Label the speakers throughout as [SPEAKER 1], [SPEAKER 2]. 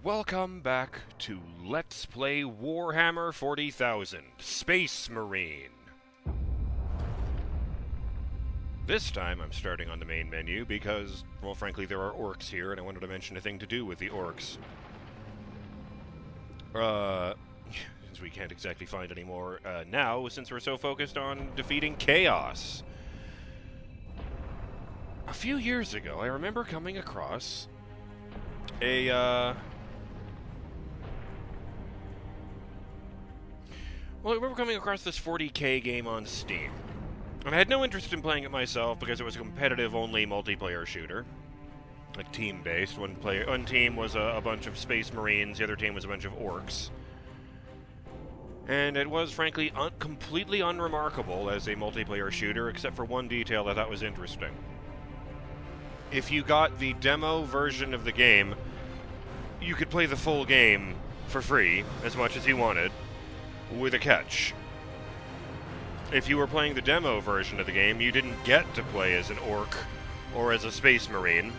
[SPEAKER 1] Welcome back to Let's Play Warhammer 40,000 Space Marine. This time I'm starting on the main menu because, well, frankly, there are orcs here, and I wanted to mention a thing to do with the orcs. Since we can't exactly find any more now, since we're so focused on defeating chaos. A few years ago, I remember coming across Well, I remember coming across this 40k game on Steam. And I had no interest in playing it myself because it was a competitive-only multiplayer shooter. Like, team-based. One team was a bunch of Space Marines, the other team was a bunch of orcs. And it was, frankly, completely unremarkable as a multiplayer shooter, except for one detail I thought was interesting. If you got the demo version of the game, you could play the full game for free, as much as you wanted, with a catch. If you were playing the demo version of the game, you didn't get to play as an orc or as a Space Marine.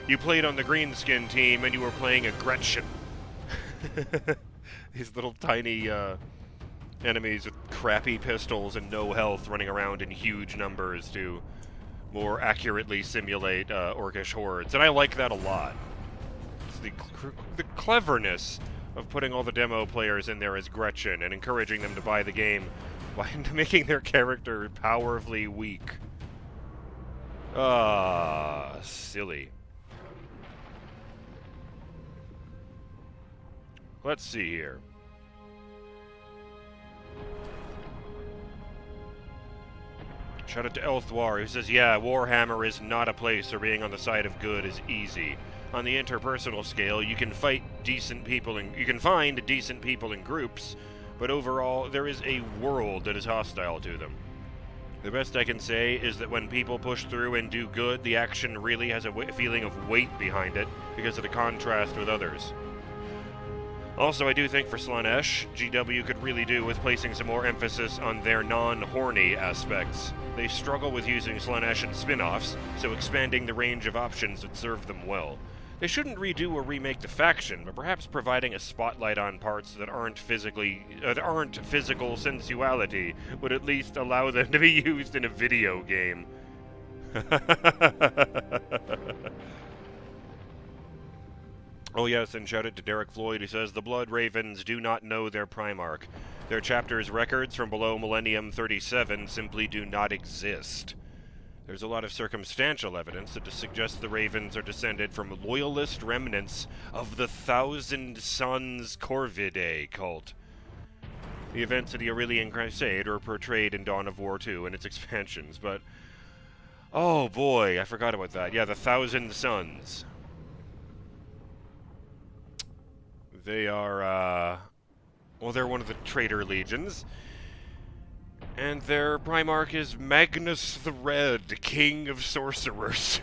[SPEAKER 1] You played on the greenskin team and you were playing a Gretchen. These little tiny enemies with crappy pistols and no health running around in huge numbers to more accurately simulate orcish hordes. And I like that a lot. It's the cleverness of putting all the demo players in there as Gretchen and encouraging them to buy the game by making their character powerfully weak. Silly. Let's see here. Shout out to Elthwar, who says, yeah, Warhammer is not a place where being on the side of good is easy. On the interpersonal scale, you can find decent people in groups, but overall, there is a world that is hostile to them. The best I can say is that when people push through and do good, the action really has a feeling of weight behind it because of the contrast with others. Also, I do think for Slaanesh, GW could really do with placing some more emphasis on their non-horny aspects. They struggle with using Slaanesh in spin-offs, so expanding the range of options would serve them well. They shouldn't redo or remake the faction, but perhaps providing a spotlight on parts that aren't physical sensuality would at least allow them to be used in a video game. Oh yes, and shout out to Derek Floyd, who says, the Blood Ravens do not know their Primarch. Their chapter's records from below Millennium 37 simply do not exist. There's a lot of circumstantial evidence that suggests the Ravens are descended from loyalist remnants of the Thousand Sons Corvidae cult. The events of the Aurelian Crusade are portrayed in Dawn of War 2 and its expansions, but... oh boy, I forgot about that. Yeah, the Thousand Sons. They are, well, they're one of the traitor legions. And their Primarch is Magnus the Red, King of Sorcerers.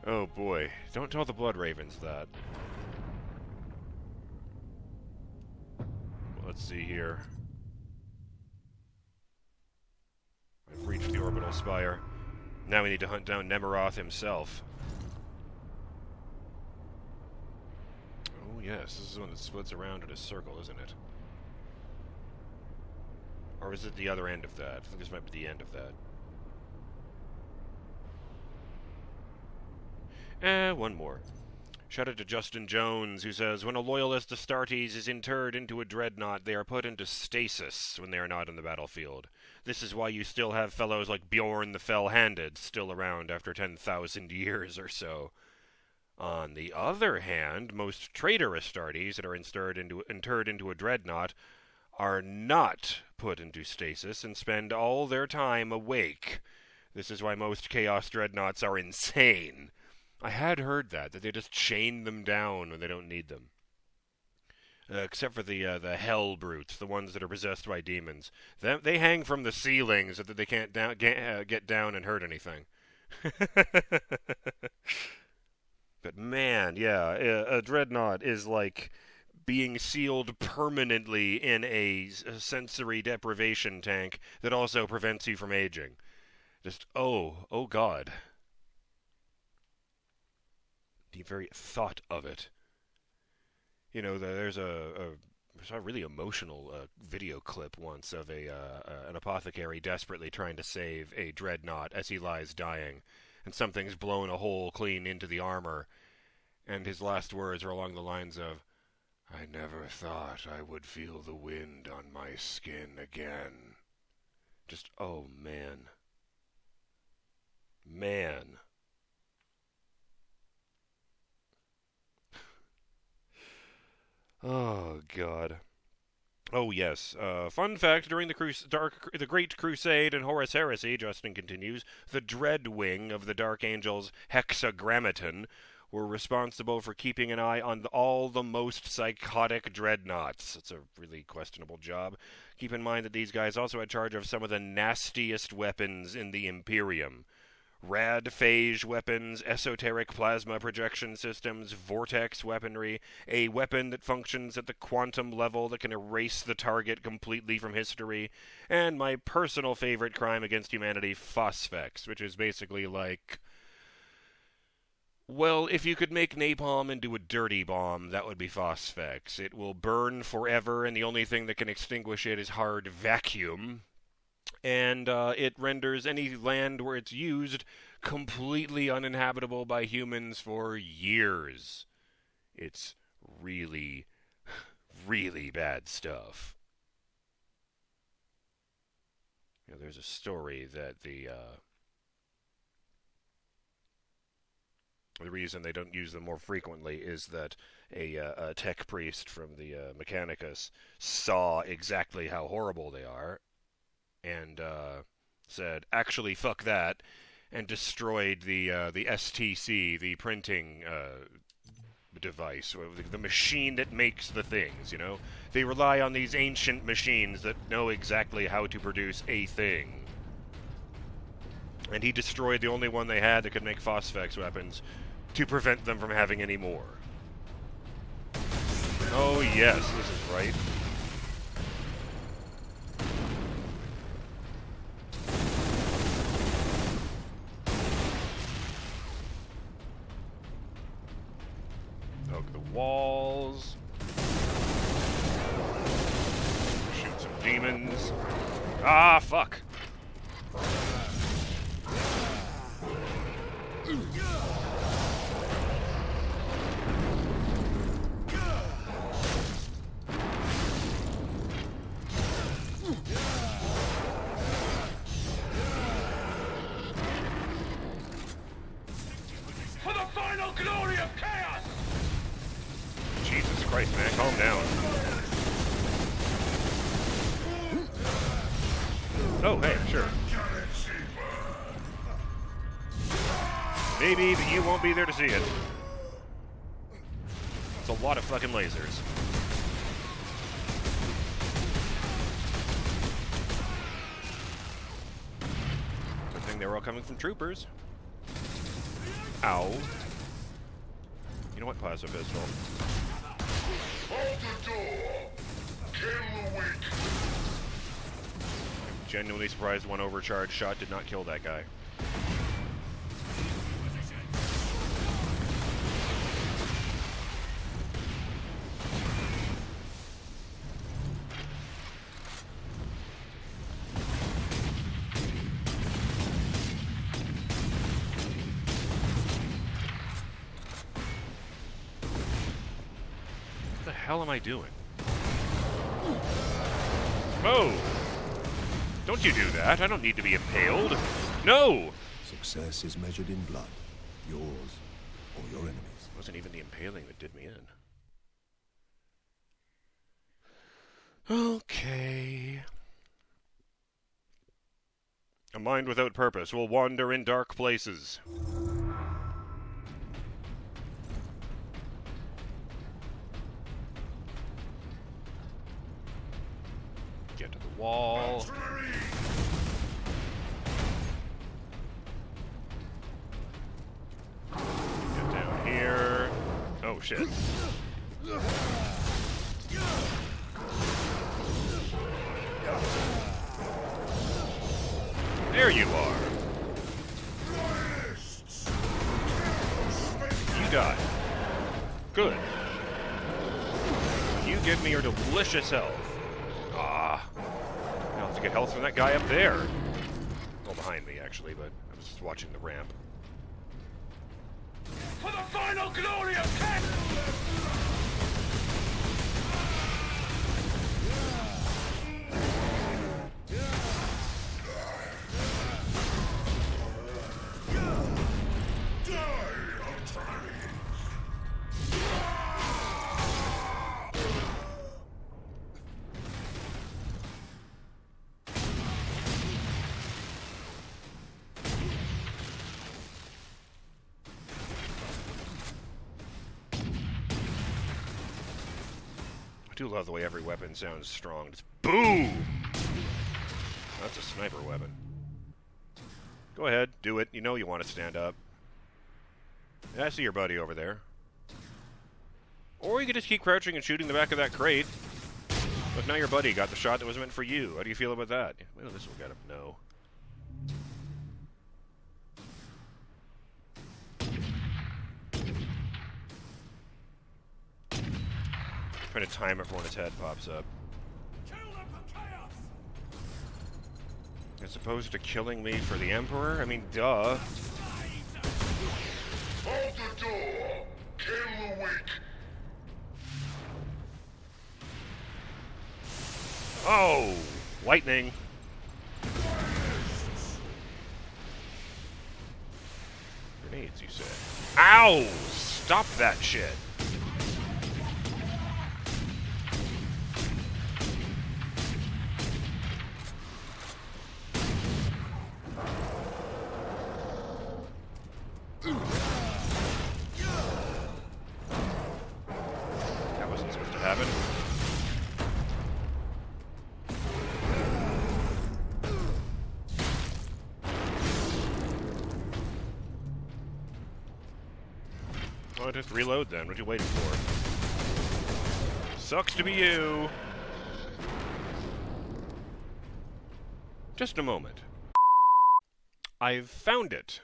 [SPEAKER 1] Oh boy, don't tell the Blood Ravens that. Let's see here. I've reached the orbital spire. Now we need to hunt down Nemeroth himself. Yes, this is one that splits around in a circle, isn't it? Or is it the other end of that? I think this might be the end of that. One more. Shout out to Justin Jones, who says, when a loyalist Astartes is interred into a dreadnought, they are put into stasis when they are not in the battlefield. This is why you still have fellows like Bjorn the Fell-Handed still around after 10,000 years or so. On the other hand, most traitor Astartes that are interred into a dreadnought are not put into stasis and spend all their time awake. This is why most Chaos dreadnoughts are insane. I had heard that they just chain them down when they don't need them. Except for the hell brutes, the ones that are possessed by demons. They hang from the ceiling so that they can't get down and hurt anything. But man, yeah, a dreadnought is like being sealed permanently in a sensory deprivation tank that also prevents you from aging. Just, oh God. the very thought of it. You know, there's a saw a really emotional video clip once of an apothecary desperately trying to save a dreadnought as he lies dying, and something's blown a hole clean into the armor, and his last words are along the lines of, "I never thought I would feel the wind on my skin again." Just, oh man. Man. Oh, God. Oh, yes. Fun fact, during the Great Crusade and Horus Heresy, Justin continues, the Dread Wing of the Dark Angels Hexagrammaton were responsible for keeping an eye on all the most psychotic dreadnoughts. It's a really questionable job. Keep in mind that these guys also had charge of some of the nastiest weapons in the Imperium. Rad phage weapons, esoteric plasma projection systems, vortex weaponry, a weapon that functions at the quantum level that can erase the target completely from history, and my personal favorite crime against humanity, phosphex, which is basically like, well, if you could make napalm into a dirty bomb, that would be phosphex. It will burn forever, and the only thing that can extinguish it is hard vacuum. And it renders any land where it's used completely uninhabitable by humans for years. It's really, really bad stuff. You know, there's a story that the reason they don't use them more frequently is that a tech priest from the Mechanicus saw exactly how horrible they are, and said, actually, fuck that, and destroyed the STC, the printing device, the machine that makes the things, you know? They rely on these ancient machines that know exactly how to produce a thing. And he destroyed the only one they had that could make phosphex weapons to prevent them from having any more. Oh yes, this is right. Hug the walls. Shoot some demons. Ah, fuck!
[SPEAKER 2] For the final glory of chaos!
[SPEAKER 1] Jesus Christ, man, calm down. Oh, hey, sure. Maybe, but you won't be there to see it. It's a lot of fucking lasers. Good thing they were all coming from troopers. Ow. You know what, plasma pistol?
[SPEAKER 2] Hold the door! Kill the weak!
[SPEAKER 1] I'm genuinely surprised one overcharged shot did not kill that guy. What the hell am I doing? Oh! Don't you do that. I don't need to be impaled. No!
[SPEAKER 3] Success is measured in blood, yours or your enemies.
[SPEAKER 1] It wasn't even the impaling that did me in. Okay. A mind without purpose will wander in dark places. Get to the wall. Get down here. Oh, shit. There you are. You guy. Good. You give me your delicious health. Ah. I'll have to get health from that guy up there. Well, behind me, actually, but I was just watching the ramp.
[SPEAKER 2] For the final glory of Chaos!
[SPEAKER 1] I do love the way every weapon sounds strong. Just boom! That's a sniper weapon. Go ahead, do it. You know you want to stand up. Yeah, I see your buddy over there. Or you could just keep crouching and shooting the back of that crate. Look, now your buddy got the shot that was meant for you. How do you feel about that? Well, this will get him. No. Trying to time it for when his head pops up. As opposed to killing me for the Emperor? I mean, duh.
[SPEAKER 2] Hold the door! Kill the weak!
[SPEAKER 1] Oh! Lightning! Grenades, you said. Ow! Stop that shit! That wasn't supposed to happen. Well, just reload then. What are you waiting for? Sucks to be you. Just a moment. I've found it.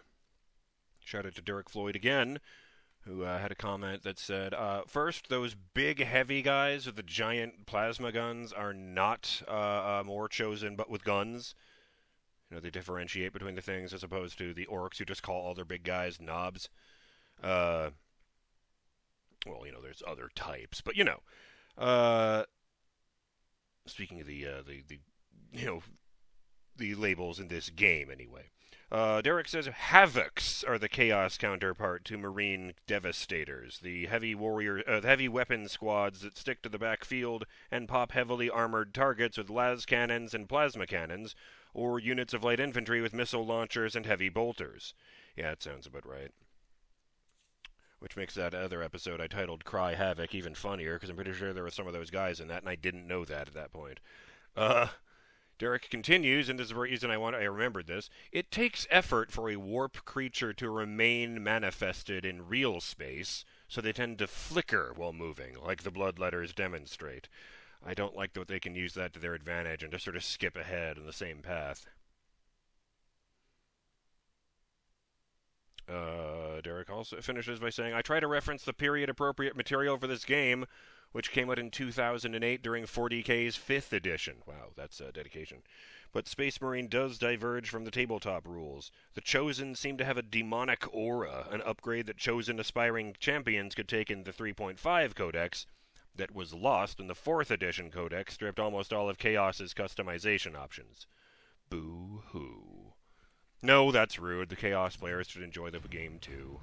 [SPEAKER 1] Shout out to Derek Floyd again, who had a comment that said, first, those big, heavy guys with the giant plasma guns are not more chosen, but with guns. You know, they differentiate between the things as opposed to the orcs who just call all their big guys knobs. Well, you know, there's other types, but you know. Speaking of the you know, the labels in this game, anyway. Derek says Havocs are the Chaos counterpart to Marine Devastators, the heavy heavy weapon squads that stick to the backfield and pop heavily armored targets with las cannons and plasma cannons, or units of light infantry with missile launchers and heavy bolters. Yeah, that sounds about right. Which makes that other episode I titled Cry Havoc even funnier, because I'm pretty sure there were some of those guys in that, and I didn't know that at that point. Derek continues, and this is the reason I remembered this. It takes effort for a warp creature to remain manifested in real space, so they tend to flicker while moving, like the bloodletters demonstrate. I don't like that they can use that to their advantage and just sort of skip ahead on the same path. Derek also finishes by saying, I try to reference the period-appropriate material for this game, which came out in 2008 during 40K's 5th edition. Wow, that's dedication. But Space Marine does diverge from the tabletop rules. The Chosen seem to have a demonic aura, an upgrade that Chosen aspiring champions could take in the 3.5 Codex that was lost when the 4th edition Codex stripped almost all of Chaos's customization options. Boo-hoo. No, that's rude. The Chaos players should enjoy the game too.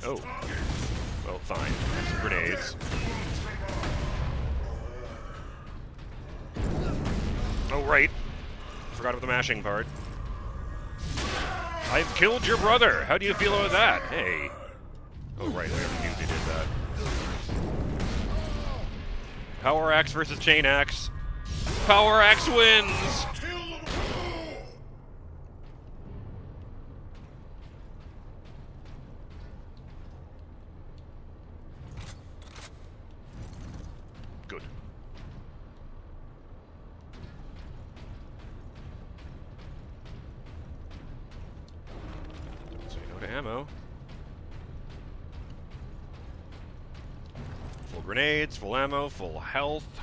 [SPEAKER 1] Oh. Well, fine. Some grenades. Oh, right. Forgot about the mashing part. I've killed your brother. How do you feel about that? Hey. Oh, right. I already knew they did that. Power Axe versus Chain Axe. Power Axe wins! Good. of ammo. Full grenades, full ammo, full health,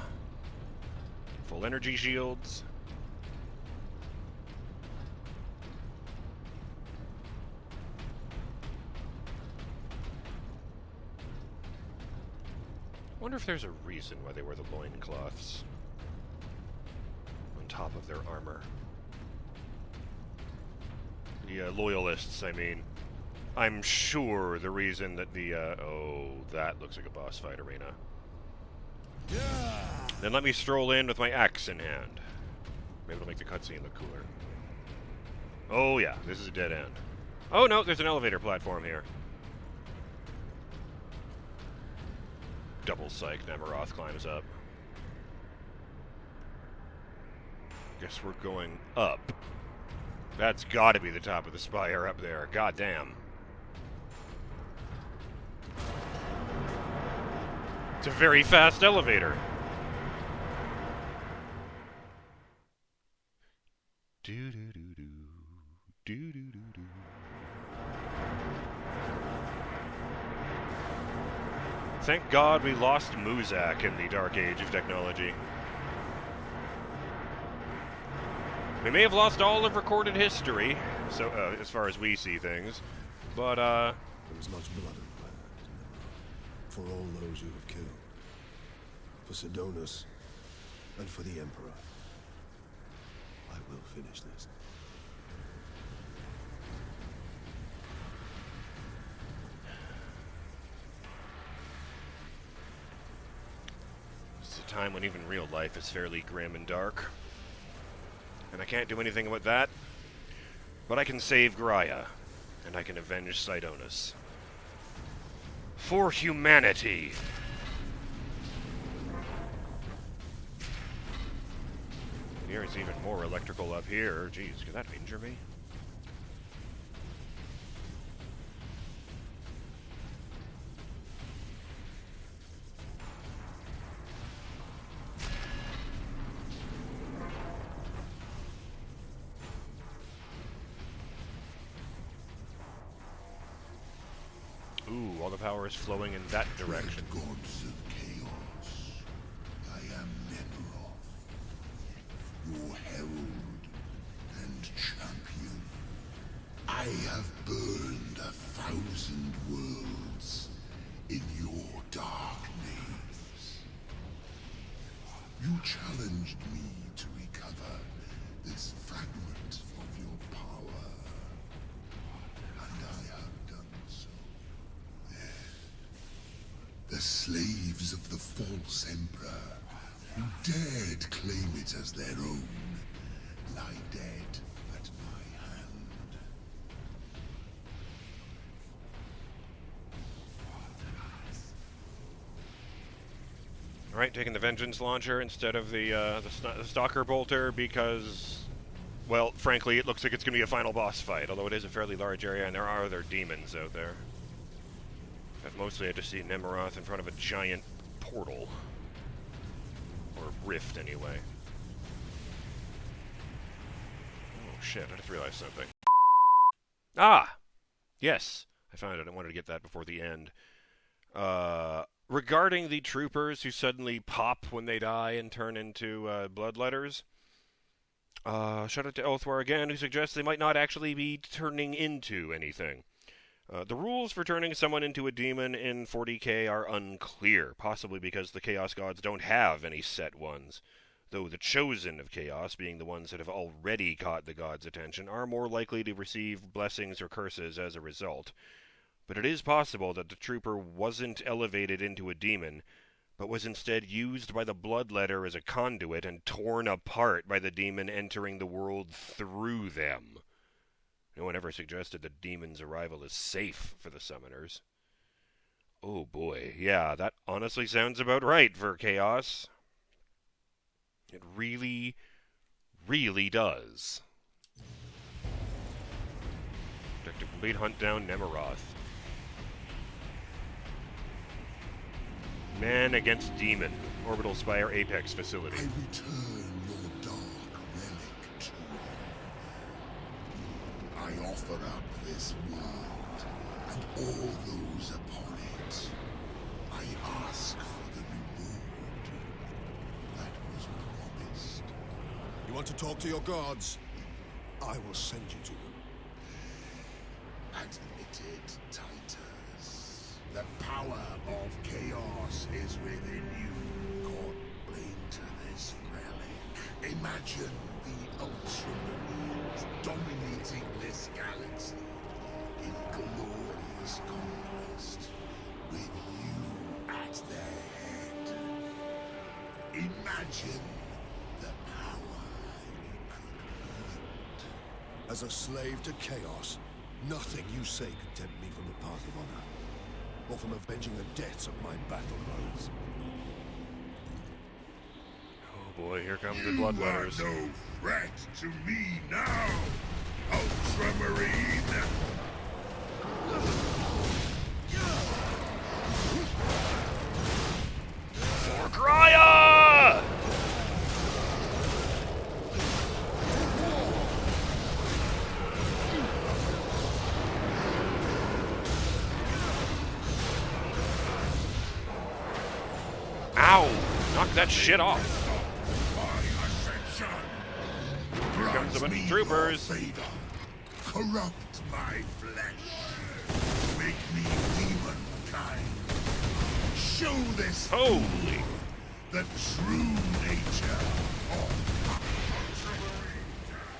[SPEAKER 1] full energy shields. I wonder if there's a reason why they wear the loincloths on top of their armor. The loyalists, I mean. I'm sure the reason that the, oh, that looks like a boss fight arena. Yeah. Then let me stroll in with my axe in hand. Maybe it'll make the cutscene look cooler. Oh yeah, this is a dead end. Oh no, there's an elevator platform here. Double psych, Nemeroth climbs up. Guess we're going up. That's gotta be the top of the spire up there. God damn. It's a very fast elevator. Do do do do. Do do do do. Thank God we lost Muzak in the dark age of technology. We may have lost all of recorded history, so as far as we see things, but
[SPEAKER 3] there was much blood required for all those you have killed, for Sidonus, and for the Emperor. I will finish this.
[SPEAKER 1] It's a time when even real life is fairly grim and dark. And I can't do anything about that. But I can save Graya. And I can avenge Sidonus. For humanity! There's even more electrical up here. Jeez, could that injure me? Ooh, all the power is flowing in that direction.
[SPEAKER 2] Gods of chaos, I am Nemeroth, your herald and champion. I have burned 1,000 worlds in your dark names. You challenged me to recover this fragment of your power, and I have done so. The slaves of the false emperor, who dared claim it as their own, lie dead at my hand.
[SPEAKER 1] Alright, taking the Vengeance Launcher instead of the Stalker Bolter because, well, frankly, it looks like it's going to be a final boss fight, although it is a fairly large area and there are other demons out there. But mostly I just see Nemeroth in front of a giant portal. Or rift, anyway. Oh shit, I just realized something. Ah! Yes, I found it. I wanted to get that before the end. Regarding the troopers who suddenly pop when they die and turn into bloodletters, shout out to Elthwar again, who suggests they might not actually be turning into anything. The rules for turning someone into a demon in 40k are unclear, possibly because the Chaos Gods don't have any set ones, though the Chosen of Chaos, being the ones that have already caught the gods' attention, are more likely to receive blessings or curses as a result. But it is possible that the trooper wasn't elevated into a demon, but was instead used by the Bloodletter as a conduit and torn apart by the demon entering the world through them. No one ever suggested that Demon's arrival is safe for the summoners. Oh boy, yeah, that honestly sounds about right for Chaos. It really, really does. Objective complete, hunt down Nemeroth. Man against Demon, Orbital Spire Apex Facility.
[SPEAKER 2] I return your dark relic to you. I offer up this world and all those upon it. I ask for the reward that was promised.
[SPEAKER 3] You want to talk to your gods? I will send you to them.
[SPEAKER 2] Admit it, Titus. The power of chaos is within you. Caught blame to this relic. Imagine the Ultramarines dominating this galaxy in glorious conquest, with you at their head. Imagine the power you could wield.
[SPEAKER 3] As a slave to chaos, nothing you say could tempt me from the path of honor, or from avenging the deaths of my battle brothers.
[SPEAKER 1] Oh boy, here come the bloodletters.
[SPEAKER 2] You are no threat to me now, Ultramarine!
[SPEAKER 1] For Graya! Ow! Knock that shit off.
[SPEAKER 2] Here
[SPEAKER 1] comes a bunch of troopers.
[SPEAKER 2] Corrupt my flesh. Make me demon-kind. Show this
[SPEAKER 1] Holy.
[SPEAKER 2] the true nature of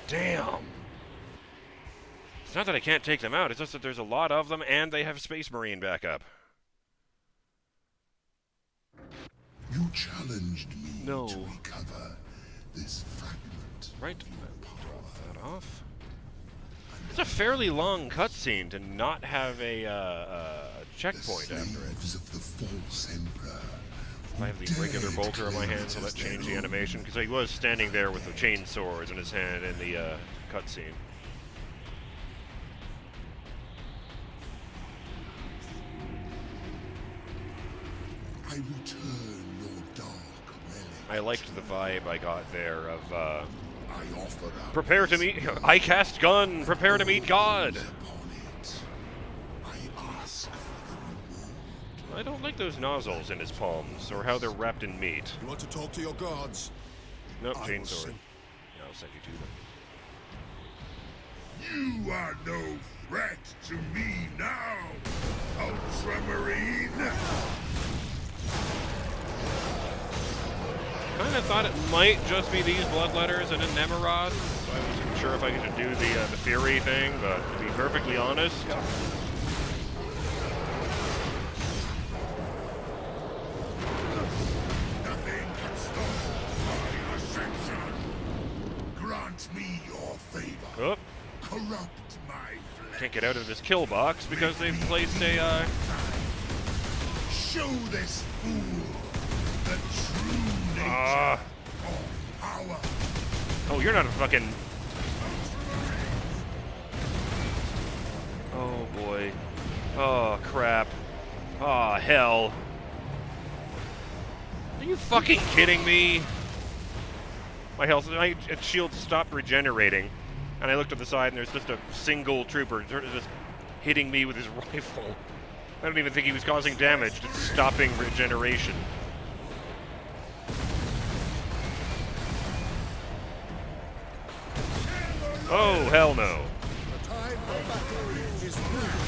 [SPEAKER 1] Damn. It's not that I can't take them out, it's just that there's a lot of them and they have Space Marine backup.
[SPEAKER 2] You challenged me
[SPEAKER 1] No.
[SPEAKER 2] to recover this fragment.
[SPEAKER 1] Right? Drop that off. It's a fairly long cutscene to not have a checkpoint
[SPEAKER 2] the
[SPEAKER 1] after it.
[SPEAKER 2] slaves of the false emperor.
[SPEAKER 1] If I have the regular bolter on my hands, will that change the animation? Because he was standing there with the chain swords in his hand in the cutscene.
[SPEAKER 2] I return your dark relic.
[SPEAKER 1] I liked the vibe I got there of,
[SPEAKER 2] I offer up
[SPEAKER 1] prepare to meet, I cast gun, prepare to meet God.
[SPEAKER 2] upon it. I ask for the reward.
[SPEAKER 1] I don't like those nozzles in his palms, or how they're wrapped in meat.
[SPEAKER 3] You want to talk to your gods?
[SPEAKER 1] Nope,
[SPEAKER 3] I
[SPEAKER 1] chain
[SPEAKER 3] will
[SPEAKER 1] sword.
[SPEAKER 3] send-
[SPEAKER 1] Yeah, I'll send you to them.
[SPEAKER 2] You are no threat to me now, Ultramarine.
[SPEAKER 1] Kind of thought it might just be these bloodletters and a Nemeroth, so I wasn't sure if I could do the Fury thing, but to be perfectly honest,
[SPEAKER 2] Nothing can stop my ascension. Grant me your favor.
[SPEAKER 1] oh,
[SPEAKER 2] Corrupt my flesh.
[SPEAKER 1] can't get out of this kill box because they've placed a,
[SPEAKER 2] Show this fool the true nature
[SPEAKER 1] ah.
[SPEAKER 2] of power.
[SPEAKER 1] Oh, you're not a fucking... Oh, boy. Oh, crap. Oh, hell. Are you fucking kidding me? My health, my shield stopped regenerating, and I looked at the side, and there's just a single trooper just hitting me with his rifle. I don't even think he was causing damage, just stopping regeneration. Oh, hell no.
[SPEAKER 3] The time for battle is now.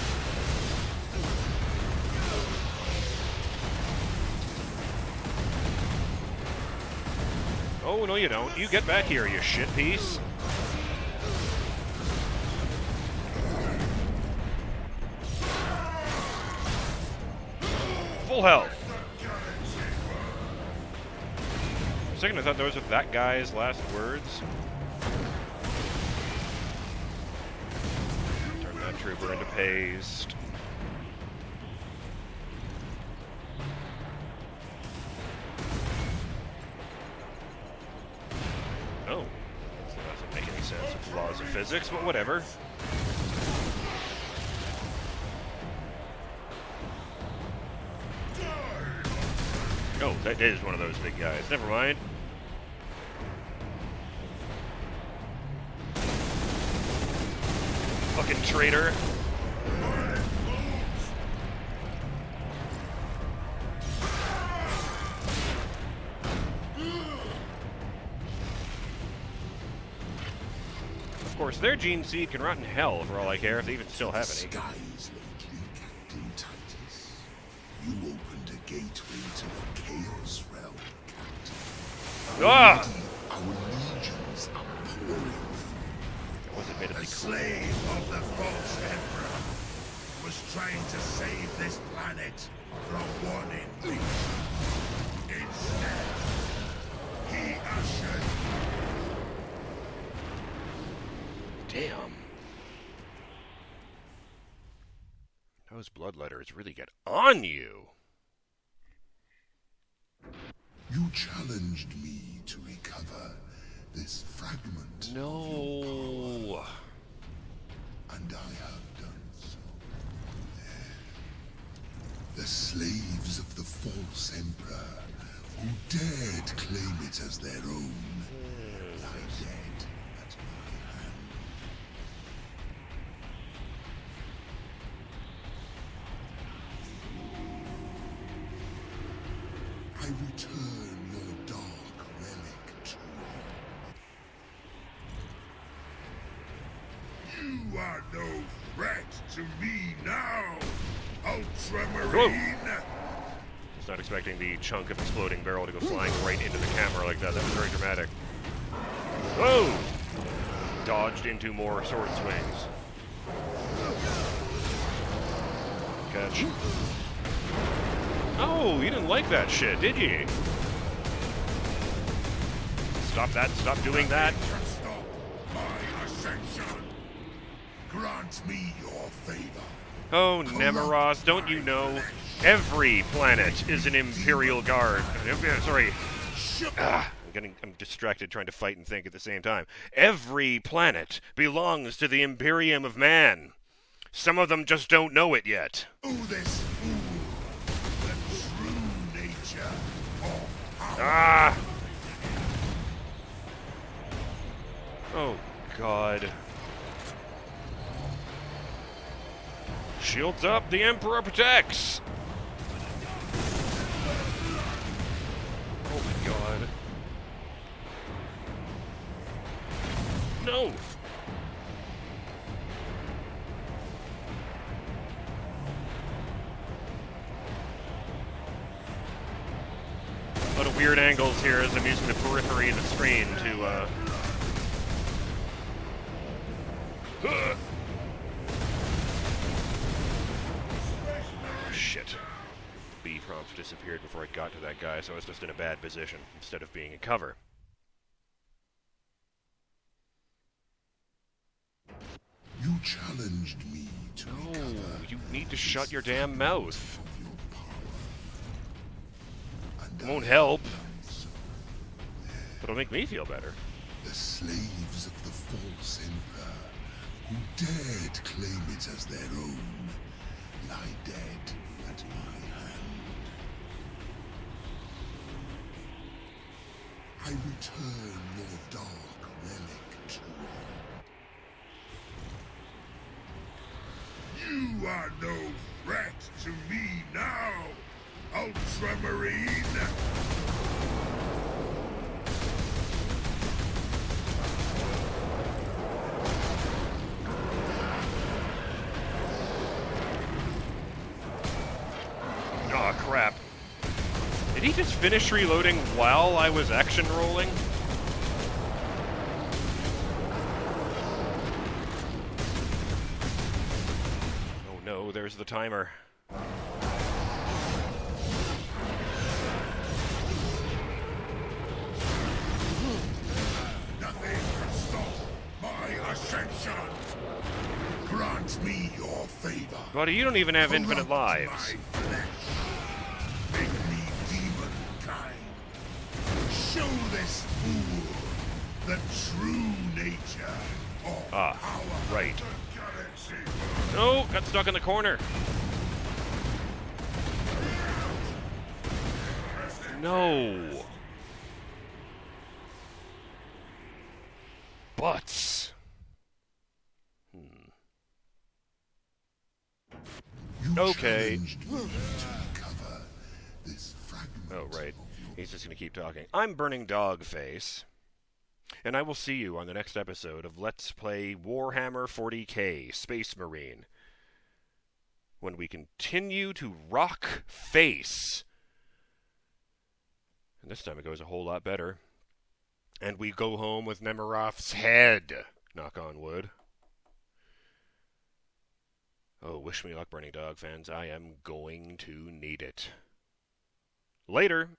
[SPEAKER 1] Oh, no you don't. You get back here, you shit piece. Full health. For a second I thought those were that guy's last words. Turn that trooper into paste. Oh. That doesn't make any sense with laws of physics, but whatever. Oh, that is one of those big guys. Never mind. Fucking traitor. Of course, their gene seed can rot in hell for all I care, if they even still have any.
[SPEAKER 2] Skies lately, Captain Titus. You opened a gateway to the Chaos Realm, Captain.
[SPEAKER 1] Ah!
[SPEAKER 2] Our legions are pouring
[SPEAKER 1] That was admittedly
[SPEAKER 4] The
[SPEAKER 1] cool.
[SPEAKER 4] slave of the false emperor was trying to save this planet from one invasion. Instead, he ushered
[SPEAKER 1] Damn. Those bloodletters really get on you.
[SPEAKER 2] You challenged me to recover this fragment.
[SPEAKER 1] No.
[SPEAKER 2] And I have done so. The slaves of the false emperor who dared claim it as their own lie dead at my hand. I return your dark relic to you.
[SPEAKER 4] You are no threat to me now, Ultramarine!
[SPEAKER 1] Was not expecting the chunk of exploding barrel to go flying right into the camera like that. That was very dramatic. Whoa! Dodged into more sword swings. Catch. Oh, you didn't like that shit, did you? Stop that. Stop doing that.
[SPEAKER 4] Can stop my ascension. Grant me your favor.
[SPEAKER 1] Oh, Nemeroth, don't you know? Every planet is an Imperial Guard. Sorry. I'm distracted trying to fight and think at the same time. Every planet belongs to the Imperium of Man. Some of them just don't know it yet.
[SPEAKER 4] Oh, this fool. The true nature of power.
[SPEAKER 1] Ah! Oh, God. Shields up, the Emperor protects! Oh my God. No! A lot of weird angles here as I'm using the periphery of the screen to, Shit. The B prompt disappeared before I got to that guy, so I was just in a bad position instead of being in cover.
[SPEAKER 2] You challenged me to
[SPEAKER 1] No,
[SPEAKER 2] recover
[SPEAKER 1] you need to shut your damn mouth.
[SPEAKER 2] of your power. And
[SPEAKER 1] It won't
[SPEAKER 2] I
[SPEAKER 1] help,
[SPEAKER 2] have done so.
[SPEAKER 1] but it'll make me feel better.
[SPEAKER 2] The slaves of the false emperor who dared claim it as their own lie dead at my hand. I return your dark relic to you.
[SPEAKER 4] You are no threat to me now, Ultramarine!
[SPEAKER 1] Aw, crap. Did he just finish reloading while I was action rolling? Oh no, there's the timer.
[SPEAKER 4] Nothing can stop my ascension! Grant me your favor.
[SPEAKER 1] Buddy, you don't even have
[SPEAKER 4] Corrupt
[SPEAKER 1] infinite lives.
[SPEAKER 4] My flesh. Make me demon-kind. Show this fool the true nature of
[SPEAKER 1] Ah,
[SPEAKER 4] power.
[SPEAKER 1] right.
[SPEAKER 4] The galaxy.
[SPEAKER 1] No, got stuck in the corner. No. Butts.
[SPEAKER 2] You
[SPEAKER 1] Okay.
[SPEAKER 2] challenged me to recover this fragment
[SPEAKER 1] Oh, right.
[SPEAKER 2] of your
[SPEAKER 1] He's just gonna keep talking. I'm BurningDogFace. And I will see you on the next episode of Let's Play Warhammer 40k Space Marine, when we continue to rock face. And this time it goes a whole lot better. And we go home with Nemeroth's head. Knock on wood. Oh, wish me luck, Burning Dog fans. I am going to need it. Later.